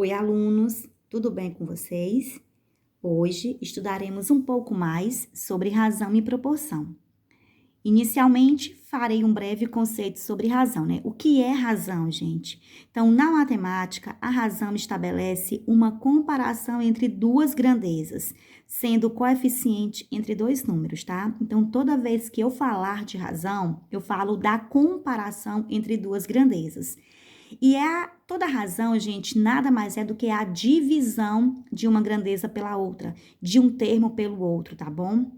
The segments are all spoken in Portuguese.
Oi, alunos, tudo bem com vocês? Hoje estudaremos um pouco mais sobre razão e proporção. Inicialmente, farei um breve conceito sobre razão, né? O que é razão, gente? Então, na matemática, a razão estabelece uma comparação entre duas grandezas, sendo o coeficiente entre dois números, tá? Então, toda vez que eu falar de razão, eu falo da comparação entre duas grandezas. Toda razão, gente, nada mais é do que a divisão de uma grandeza pela outra, de um termo pelo outro, tá bom?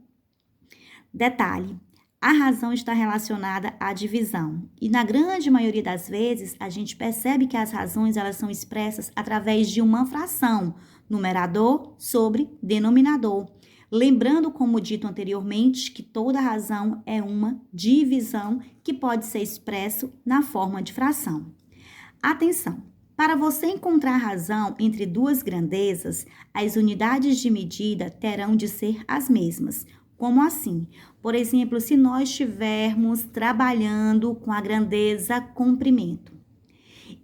Detalhe, a razão está relacionada à divisão. E na grande maioria das vezes, a gente percebe que as razões elas são expressas através de uma fração, numerador sobre denominador. Lembrando, como dito anteriormente, que toda razão é uma divisão que pode ser expresso na forma de fração. Atenção! Para você encontrar razão entre duas grandezas, as unidades de medida terão de ser as mesmas. Como assim? Por exemplo, se nós estivermos trabalhando com a grandeza comprimento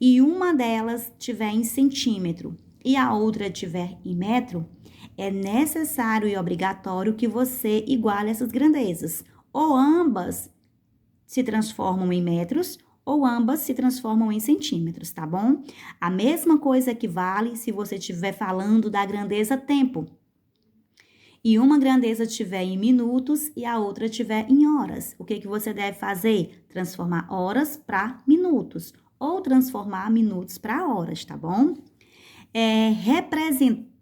e uma delas tiver em centímetro e a outra tiver em metro, é necessário e obrigatório que você iguale essas grandezas. Ou ambas se transformam em metros ou ambas se transformam em centímetros, tá bom? A mesma coisa que vale se você estiver falando da grandeza tempo. E uma grandeza estiver em minutos e a outra estiver em horas. O que você deve fazer? Transformar horas para minutos ou transformar minutos para horas, tá bom?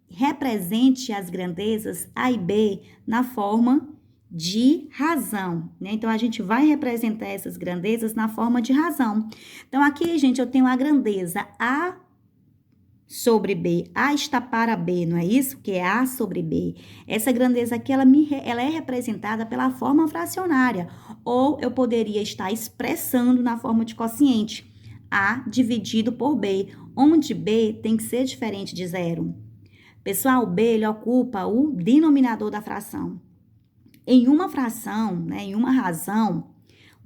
Represente as grandezas A e B na forma de razão, né? Então, a gente vai representar essas grandezas na forma de razão. Então, aqui, gente, eu tenho a grandeza A sobre B. A está para B, não é isso? Que é A sobre B. Essa grandeza aqui, ela é representada pela forma fracionária. Ou eu poderia estar expressando na forma de quociente. A dividido por B, onde B tem que ser diferente de zero. Pessoal, o B, ele ocupa o denominador da fração. Em uma fração, né, em uma razão,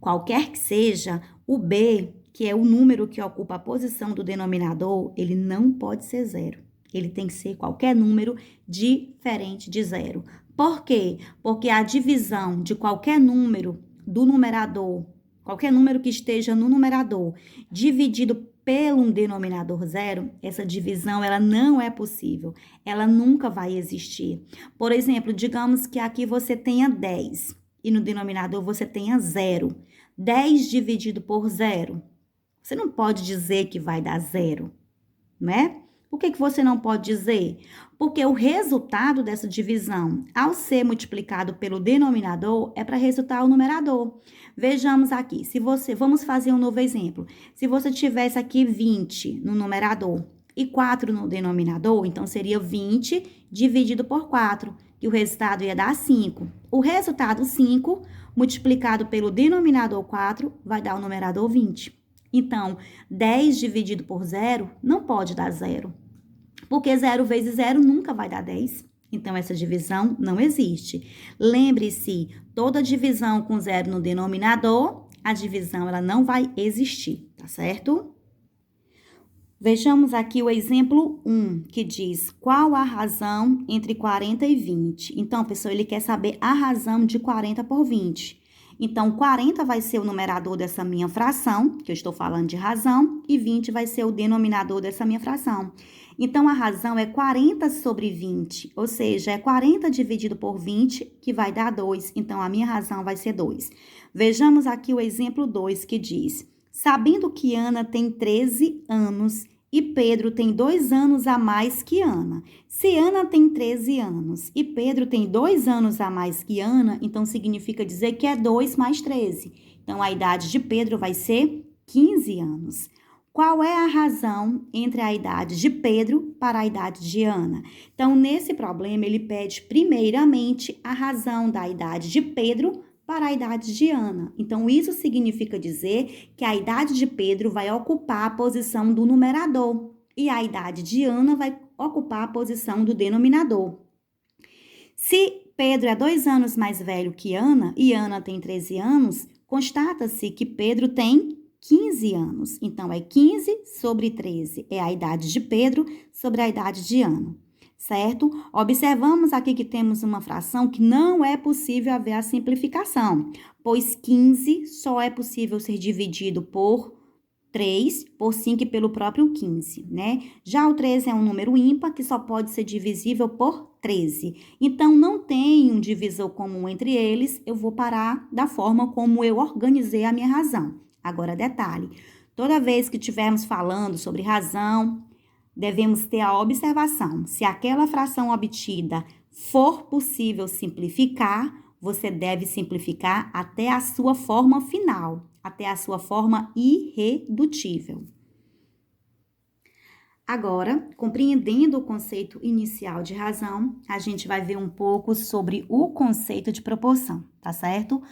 qualquer que seja, o B, que é o número que ocupa a posição do denominador, ele não pode ser zero. Ele tem que ser qualquer número diferente de zero. Por quê? Porque a divisão de qualquer número do numerador, qualquer número que esteja no numerador, dividido pelo denominador zero, essa divisão ela não é possível, ela nunca vai existir. Por exemplo, digamos que aqui você tenha 10 e no denominador você tenha 0. 10 dividido por 0, você não pode dizer que vai dar 0, né? Por que você não pode dizer? Porque o resultado dessa divisão, ao ser multiplicado pelo denominador, é para resultar o numerador. Vejamos aqui, vamos fazer um novo exemplo. Se você tivesse aqui 20 no numerador e 4 no denominador, então seria 20 dividido por 4, e o resultado ia dar 5. O resultado 5, multiplicado pelo denominador 4, vai dar o numerador 20. Então, 10 dividido por 0 não pode dar 0, porque 0 vezes 0 nunca vai dar 10. Então, essa divisão não existe. Lembre-se, toda divisão com 0 no denominador, a divisão ela não vai existir, tá certo? Vejamos aqui o exemplo 1, que diz, qual a razão entre 40 e 20? Então, pessoal, ele quer saber a razão de 40 por 20. Então, 40 vai ser o numerador dessa minha fração, que eu estou falando de razão, e 20 vai ser o denominador dessa minha fração. Então, a razão é 40 sobre 20, ou seja, é 40 dividido por 20, que vai dar 2. Então, a minha razão vai ser 2. Vejamos aqui o exemplo 2, que diz, sabendo que Ana tem 13 anos e Pedro tem 2 anos a mais que Ana. Se Ana tem 13 anos e Pedro tem 2 anos a mais que Ana, então significa dizer que é 2 mais 13. Então, a idade de Pedro vai ser 15 anos. Qual é a razão entre a idade de Pedro para a idade de Ana? Então, nesse problema, ele pede primeiramente a razão da idade de Pedro para a idade de Ana. Então, isso significa dizer que a idade de Pedro vai ocupar a posição do numerador e a idade de Ana vai ocupar a posição do denominador. Se Pedro é 2 anos mais velho que Ana e Ana tem 13 anos, constata-se que Pedro tem 15 anos. Então, é 15 sobre 13. É a idade de Pedro sobre a idade de Ana, certo? Observamos aqui que temos uma fração que não é possível haver a simplificação, pois 15 só é possível ser dividido por 3, por 5 e pelo próprio 15, né? Já o 13 é um número ímpar que só pode ser divisível por 13. Então, não tem um divisor comum entre eles, eu vou parar da forma como eu organizei a minha razão. Agora, detalhe, toda vez que estivermos falando sobre razão, devemos ter a observação. Se aquela fração obtida for possível simplificar, você deve simplificar até a sua forma final, até a sua forma irredutível. Agora, compreendendo o conceito inicial de razão, a gente vai ver um pouco sobre o conceito de proporção, tá certo?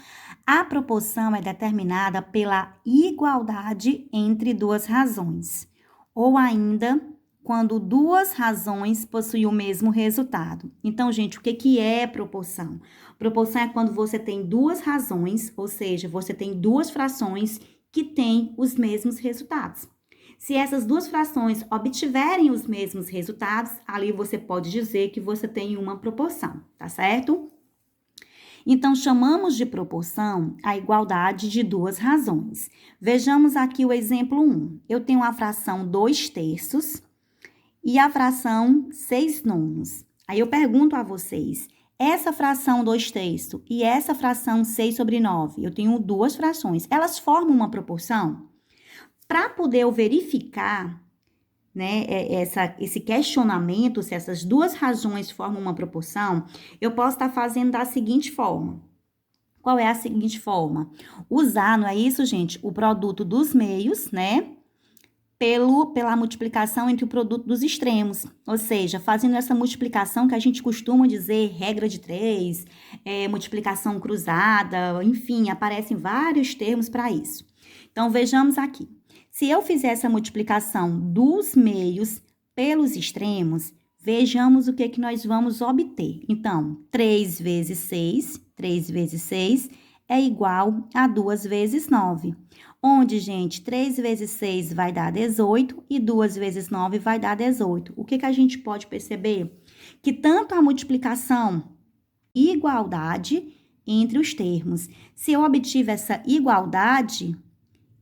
A proporção é determinada pela igualdade entre duas razões, ou ainda quando duas razões possuem o mesmo resultado. Então, gente, o que é proporção? Proporção é quando você tem duas razões, ou seja, você tem duas frações que têm os mesmos resultados. Se essas duas frações obtiverem os mesmos resultados, ali você pode dizer que você tem uma proporção, tá certo? Então, chamamos de proporção a igualdade de duas razões. Vejamos aqui o exemplo 1. Eu tenho a fração 2/3 e a fração 6/9. Aí eu pergunto a vocês, essa fração 2/3 e essa fração 6/9, eu tenho duas frações, elas formam uma proporção? Para poder eu verificar, né, esse questionamento, se essas duas razões formam uma proporção, eu posso estar fazendo da seguinte forma. Qual é a seguinte forma? Usar, não é isso, gente? O produto dos meios, né? Pela multiplicação entre o produto dos extremos. Ou seja, fazendo essa multiplicação que a gente costuma dizer regra de 3, multiplicação cruzada, enfim, aparecem vários termos para isso. Então, vejamos aqui. Se eu fizer essa multiplicação dos meios pelos extremos, vejamos o que nós vamos obter. Então, 3 vezes 6 é igual a 2 vezes 9. Onde, gente, 3 vezes 6 vai dar 18 e 2 vezes 9 vai dar 18. O que a gente pode perceber? Que tanto a multiplicação e igualdade entre os termos. Se eu obtive essa igualdade,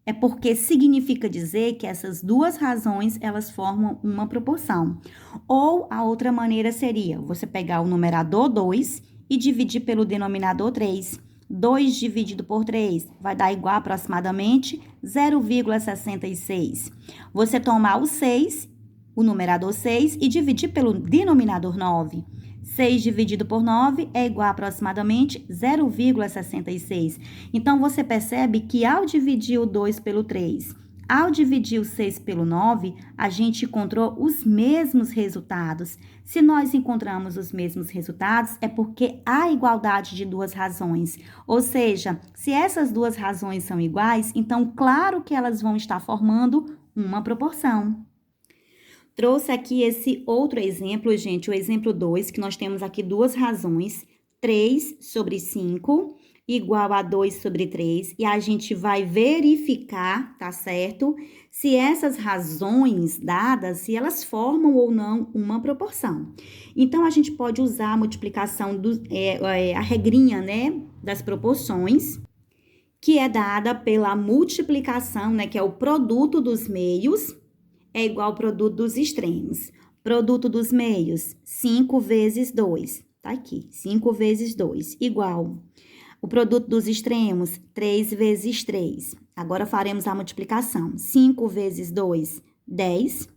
é porque significa dizer que essas duas razões, elas formam uma proporção. Ou a outra maneira seria você pegar o numerador 2 e dividir pelo denominador 3. 2 dividido por 3 vai dar igual aproximadamente 0,66. Você tomar o 6, o numerador 6, e dividir pelo denominador 9. 6 dividido por 9 é igual a aproximadamente 0,66. Então, você percebe que ao dividir o 2 pelo 3, ao dividir o 6 pelo 9, a gente encontrou os mesmos resultados. Se nós encontramos os mesmos resultados, é porque há igualdade de duas razões. Ou seja, se essas duas razões são iguais, então, claro que elas vão estar formando uma proporção. Trouxe aqui esse outro exemplo, gente, o exemplo 2, que nós temos aqui duas razões, 3 sobre 5 igual a 2 sobre 3, e a gente vai verificar, tá certo? Se essas razões dadas, se elas formam ou não uma proporção. Então, a gente pode usar a multiplicação, a regrinha, né, das proporções, que é dada pela multiplicação, né, que é o produto dos meios, é igual ao produto dos extremos. Produto dos meios, 5 vezes 2. Tá aqui, 5 vezes 2, igual. O produto dos extremos, 3 vezes 3. Agora, faremos a multiplicação. 5 vezes 2, 10.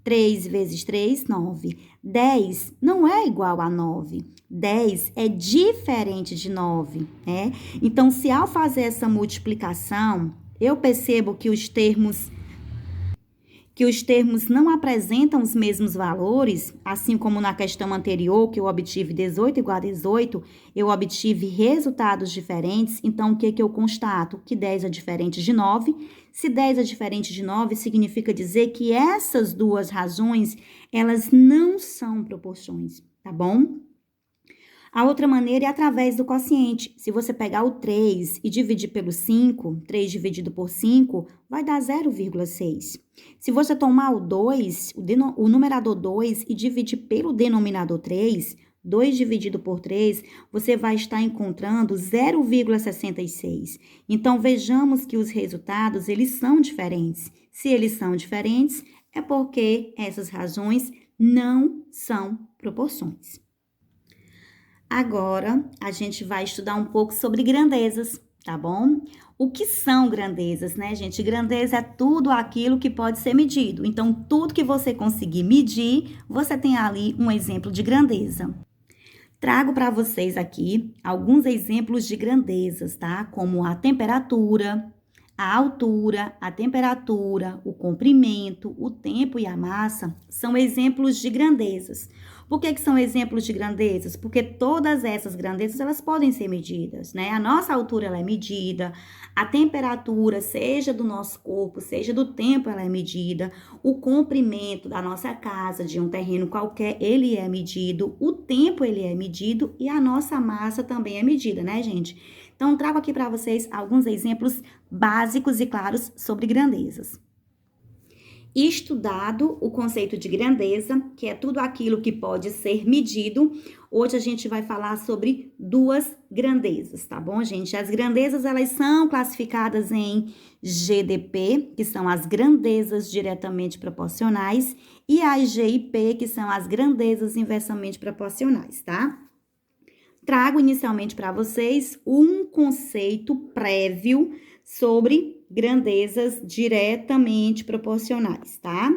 3 vezes 3, 9. 10 não é igual a 9. 10 é diferente de 9, né? Então, se ao fazer essa multiplicação, eu percebo que os termos não apresentam os mesmos valores, assim como na questão anterior, que eu obtive 18 igual a 18, eu obtive resultados diferentes, então o que eu constato? Que 10 é diferente de 9. Se 10 é diferente de 9, significa dizer que essas duas razões, elas não são proporções, tá bom? A outra maneira é através do quociente. Se você pegar o 3 e dividir pelo 5, 3 dividido por 5, vai dar 0,6. Se você tomar o 2, o numerador 2, e dividir pelo denominador 3, 2 dividido por 3, você vai estar encontrando 0,66. Então, vejamos que os resultados, eles são diferentes. Se eles são diferentes, é porque essas razões não são proporções. Agora, a gente vai estudar um pouco sobre grandezas, tá bom? O que são grandezas, né, gente? Grandeza é tudo aquilo que pode ser medido. Então, tudo que você conseguir medir, você tem ali um exemplo de grandeza. Trago para vocês aqui alguns exemplos de grandezas, tá? Como a temperatura, a altura, a temperatura, o comprimento, o tempo e a massa são exemplos de grandezas. Por que são exemplos de grandezas? Porque todas essas grandezas, elas podem ser medidas, né? A nossa altura, ela é medida, a temperatura, seja do nosso corpo, seja do tempo, ela é medida, o comprimento da nossa casa, de um terreno qualquer, ele é medido, o tempo, ele é medido e a nossa massa também é medida, né, gente? Então, trago aqui para vocês alguns exemplos básicos e claros sobre grandezas. Estudado o conceito de grandeza, que é tudo aquilo que pode ser medido, hoje a gente vai falar sobre duas grandezas, tá bom, gente? As grandezas, elas são classificadas em GDP, que são as grandezas diretamente proporcionais, e as GIP, que são as grandezas inversamente proporcionais, tá? Trago inicialmente para vocês um conceito prévio sobre grandezas diretamente proporcionais, tá?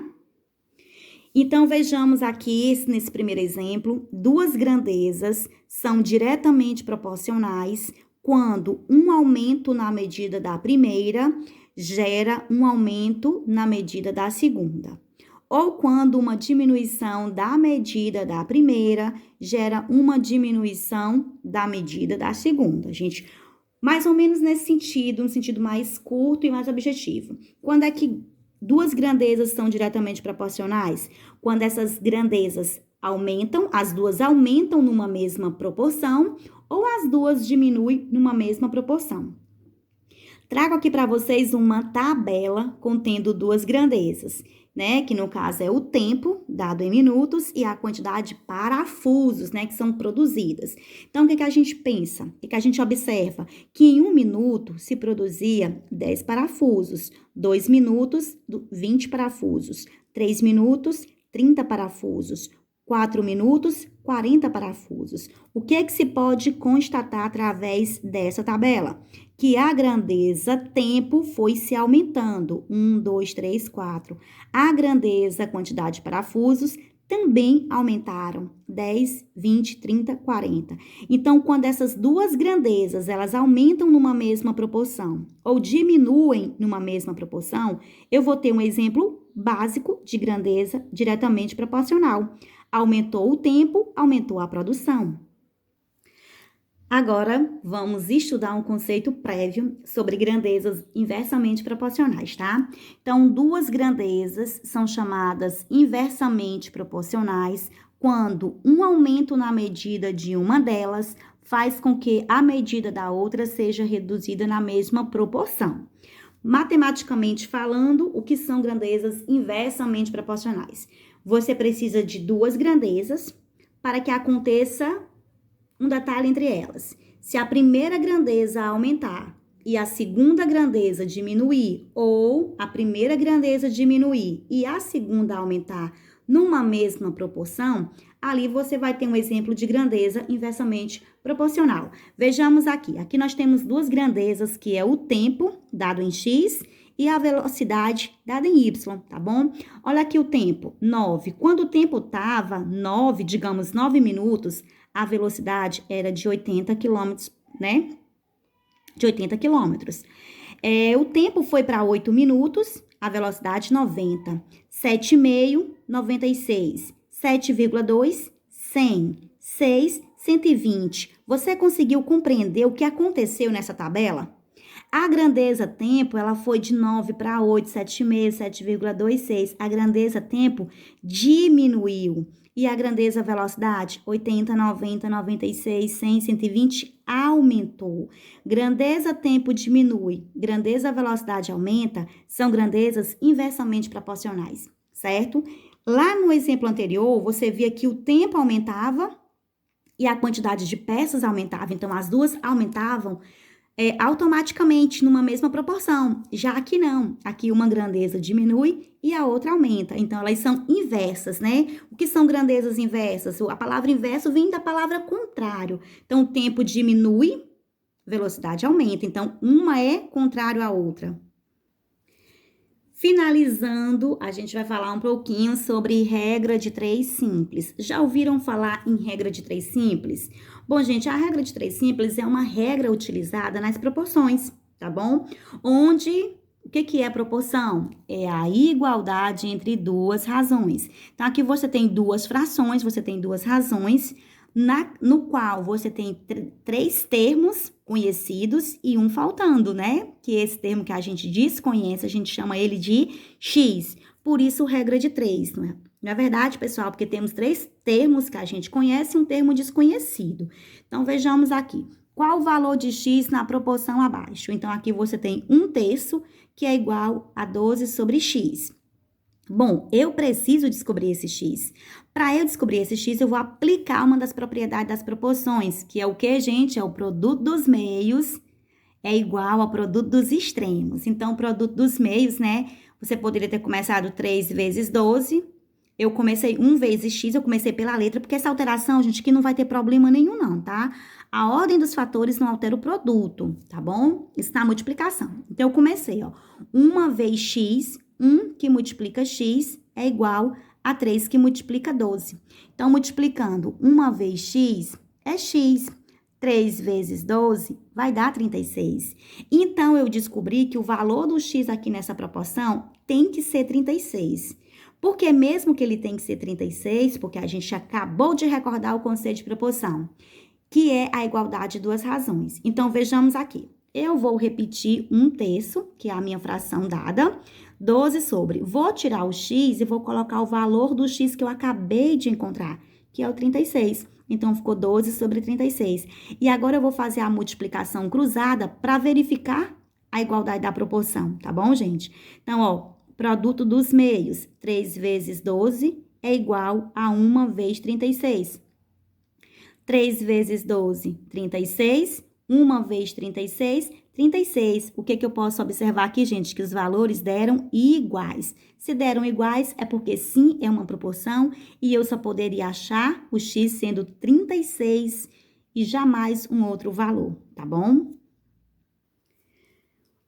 Então, vejamos aqui, nesse primeiro exemplo, duas grandezas são diretamente proporcionais quando um aumento na medida da primeira gera um aumento na medida da segunda. Ou quando uma diminuição da medida da primeira gera uma diminuição da medida da segunda. Gente, mais ou menos nesse sentido, um sentido mais curto e mais objetivo. Quando é que duas grandezas são diretamente proporcionais? Quando essas grandezas aumentam, as duas aumentam numa mesma proporção ou as duas diminuem numa mesma proporção. Trago aqui para vocês uma tabela contendo duas grandezas, né? Que no caso é o tempo, dado em minutos, e a quantidade de parafusos, né? Que são produzidas. Então, o que a gente pensa? O que a gente observa? Que em 1 minuto se produzia 10 parafusos, 2 minutos, 20 parafusos, 3 minutos, 30 parafusos, 4 minutos, 40 parafusos. O que se pode constatar através dessa tabela? Que a grandeza tempo foi se aumentando. 1, 2, 3, 4. A grandeza quantidade de parafusos também aumentaram. 10, 20, 30, 40. Então, quando essas duas grandezas, elas aumentam numa mesma proporção ou diminuem numa mesma proporção, eu vou ter um exemplo básico de grandeza diretamente proporcional. Aumentou o tempo, aumentou a produção. Agora, vamos estudar um conceito prévio sobre grandezas inversamente proporcionais, tá? Então, duas grandezas são chamadas inversamente proporcionais quando um aumento na medida de uma delas faz com que a medida da outra seja reduzida na mesma proporção. Matematicamente falando, o que são grandezas inversamente proporcionais? Você precisa de duas grandezas para que aconteça um detalhe entre elas. Se a primeira grandeza aumentar e a segunda grandeza diminuir, ou a primeira grandeza diminuir e a segunda aumentar numa mesma proporção, ali você vai ter um exemplo de grandeza inversamente proporcional. Vejamos aqui. Aqui nós temos duas grandezas, que é o tempo, dado em x, e a velocidade dada em y, tá bom? Olha aqui o tempo, 9. Quando o tempo estava 9, digamos 9 minutos, a velocidade era de 80 km, né? De 80 km. O tempo foi para 8 minutos, a velocidade 90. 7,5, 96. 7,2, 100. 6, 120. Você conseguiu compreender o que aconteceu nessa tabela? A grandeza tempo, ela foi de 9 para 8, 7,5, 7,26. A grandeza tempo diminuiu. E a grandeza velocidade, 80, 90, 96, 100, 120, aumentou. Grandeza tempo diminui, grandeza velocidade aumenta, são grandezas inversamente proporcionais, certo? Lá no exemplo anterior, você via que o tempo aumentava e a quantidade de peças aumentava, então as duas aumentavam automaticamente numa mesma proporção. Já aqui não, aqui uma grandeza diminui e a outra aumenta. Então, elas são inversas, né? O que são grandezas inversas? A palavra inverso vem da palavra contrário. Então, o tempo diminui, velocidade aumenta. Então, uma é contrário à outra. Finalizando, a gente vai falar um pouquinho sobre regra de 3 simples. Já ouviram falar em regra de 3 simples? Bom, gente, a regra de 3 simples é uma regra utilizada nas proporções, tá bom? Onde, o que é a proporção? É a igualdade entre duas razões. Então, aqui você tem duas frações, você tem duas razões, no qual você tem 3 termos conhecidos e um faltando, né? Que esse termo que a gente desconhece, a gente chama ele de X. Por isso, regra de 3, não é? Não é verdade, pessoal? Porque temos 3 termos que a gente conhece e um termo desconhecido. Então, vejamos aqui. Qual o valor de X na proporção abaixo? Então, aqui você tem 1/3, que é igual a 12 sobre X. Bom, eu preciso descobrir esse X. Para eu descobrir esse X, eu vou aplicar uma das propriedades das proporções, que é o que, gente? É o produto dos meios é igual ao produto dos extremos. Então, o produto dos meios, né? Você poderia ter começado 3 vezes 12. Eu comecei 1 vezes X, eu comecei pela letra, porque essa alteração, gente, aqui não vai ter problema nenhum, não, tá? A ordem dos fatores não altera o produto, tá bom? Isso na multiplicação. Então, eu comecei, ó. 1 vezes X, 1 que multiplica X é igual a 3 que multiplica 12. Então, multiplicando 1 vezes X é X. 3 vezes 12 vai dar 36. Então, eu descobri que o valor do X aqui nessa proporção tem que ser 36. Porque mesmo que ele tem que ser 36, porque a gente acabou de recordar o conceito de proporção, que é a igualdade de duas razões. Então, vejamos aqui. Eu vou repetir 1/3, que é a minha fração dada, 12 sobre. Vou tirar o X e vou colocar o valor do X que eu acabei de encontrar, que é o 36. Então, ficou 12 sobre 36. E agora, eu vou fazer a multiplicação cruzada para verificar a igualdade da proporção, tá bom, gente? Então, ó, produto dos meios, 3 vezes 12 é igual a 1 vezes 36. 3 vezes 12, 36. 1 vezes 36, 36. O que eu posso observar aqui, gente? Que os valores deram iguais. Se deram iguais, é porque sim, é uma proporção e eu só poderia achar o X sendo 36 e jamais um outro valor, tá bom?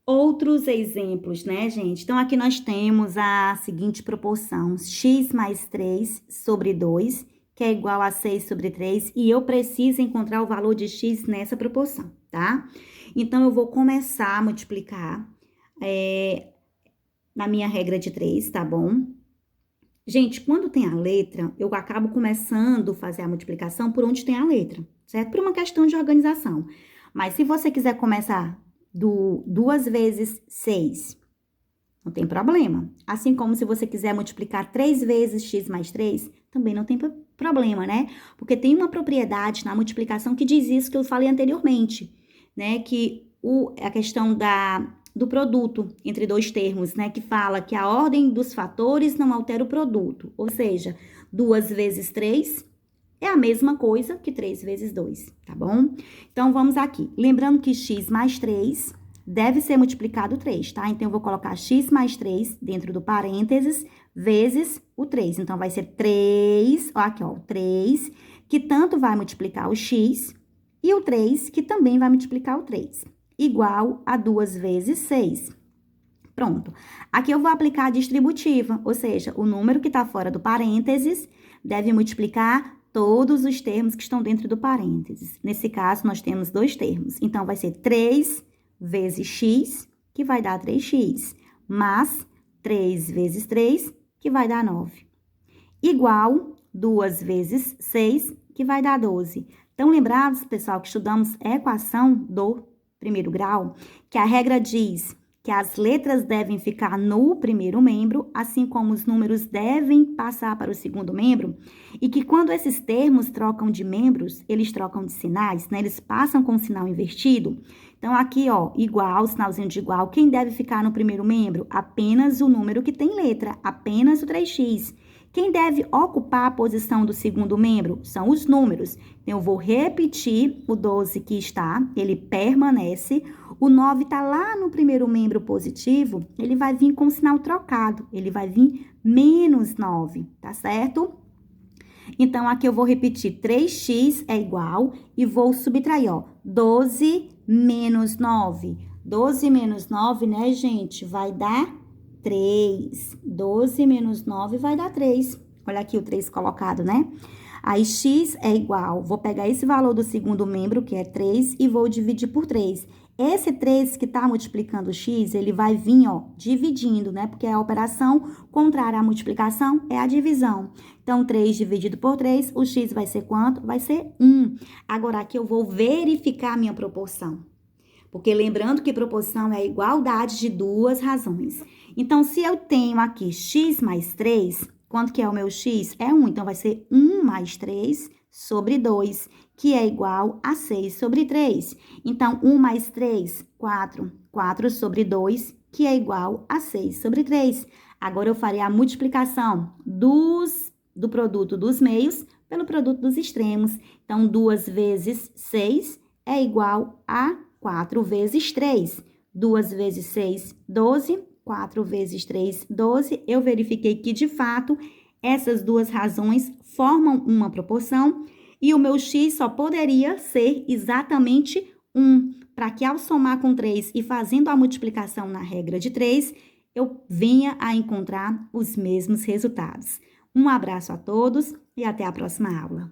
Outros exemplos, né, gente? Então, aqui nós temos a seguinte proporção: X mais 3 sobre 2, que é igual a 6 sobre 3, e eu preciso encontrar o valor de X nessa proporção, tá? Então, eu vou começar a multiplicar na minha regra de 3, tá bom? Gente, quando tem a letra, eu acabo começando a fazer a multiplicação por onde tem a letra, certo? Por uma questão de organização. Mas se você quiser começar do 2 vezes 6, não tem problema. Assim como se você quiser multiplicar 3 vezes x mais 3, também não tem problema, né? Porque tem uma propriedade na multiplicação que diz isso que eu falei anteriormente, né? Que a questão do produto entre dois termos, né? Que fala que a ordem dos fatores não altera o produto. Ou seja, 2 vezes 3 é a mesma coisa que 3 vezes 2, tá bom? Então, vamos aqui. Lembrando que x mais 3 deve ser multiplicado 3, tá? Então, eu vou colocar x mais 3 dentro do parênteses, vezes o 3. Então, vai ser 3, ó, aqui, ó, 3, que tanto vai multiplicar o x, e o 3, que também vai multiplicar o 3, igual a 2 vezes 6. Pronto. Aqui eu vou aplicar a distributiva, ou seja, o número que está fora do parênteses deve multiplicar todos os termos que estão dentro do parênteses. Nesse caso, nós temos dois termos. Então, vai ser 3 vezes x, que vai dar 3x, mais 3 vezes 3, que vai dar 9. Igual 2 vezes 6, que vai dar 12. Então, lembrados, pessoal, que estudamos a equação do primeiro grau, que a regra diz que as letras devem ficar no primeiro membro, assim como os números devem passar para o segundo membro, e que quando esses termos trocam de membros, eles trocam de sinais, né? Eles passam com o sinal invertido. Então, aqui, ó, igual, sinalzinho de igual, quem deve ficar no primeiro membro? Apenas o número que tem letra, apenas o 3x. Quem deve ocupar a posição do segundo membro? São os números. Então, eu vou repetir o 12 que está, ele permanece. O 9 está lá no primeiro membro positivo, ele vai vir com o sinal trocado, ele vai vir menos 9, tá certo? Então, aqui eu vou repetir, 3x é igual e vou subtrair, ó, 12 menos 9. 12 menos 9, né, gente, vai dar 3. 12 menos 9 vai dar 3. Olha aqui o 3 colocado, né? Aí, x é igual, vou pegar esse valor do segundo membro, que é 3, e vou dividir por 3. Esse 3 que tá multiplicando o x, ele vai vir, ó, dividindo, né? Porque a operação contrária à multiplicação é a divisão. Então, 3 dividido por 3, o x vai ser quanto? Vai ser 1. Agora, aqui eu vou verificar a minha proporção. Porque lembrando que proporção é a igualdade de duas razões. Então, se eu tenho aqui x mais 3, quanto que é o meu x? É 1, então vai ser 1 mais 3 sobre 2, que é igual a 6 sobre 3. Então, 1 mais 3, 4. 4 sobre 2, que é igual a 6 sobre 3. Agora, eu farei a multiplicação do produto dos meios pelo produto dos extremos. Então, 2 vezes 6 é igual a 4 vezes 3. 2 vezes 6, 12. 4 vezes 3, 12. Eu verifiquei que, de fato, essas duas razões formam uma proporção e o meu x só poderia ser exatamente 1, para que ao somar com 3 e fazendo a multiplicação na regra de 3, eu venha a encontrar os mesmos resultados. Um abraço a todos e até a próxima aula.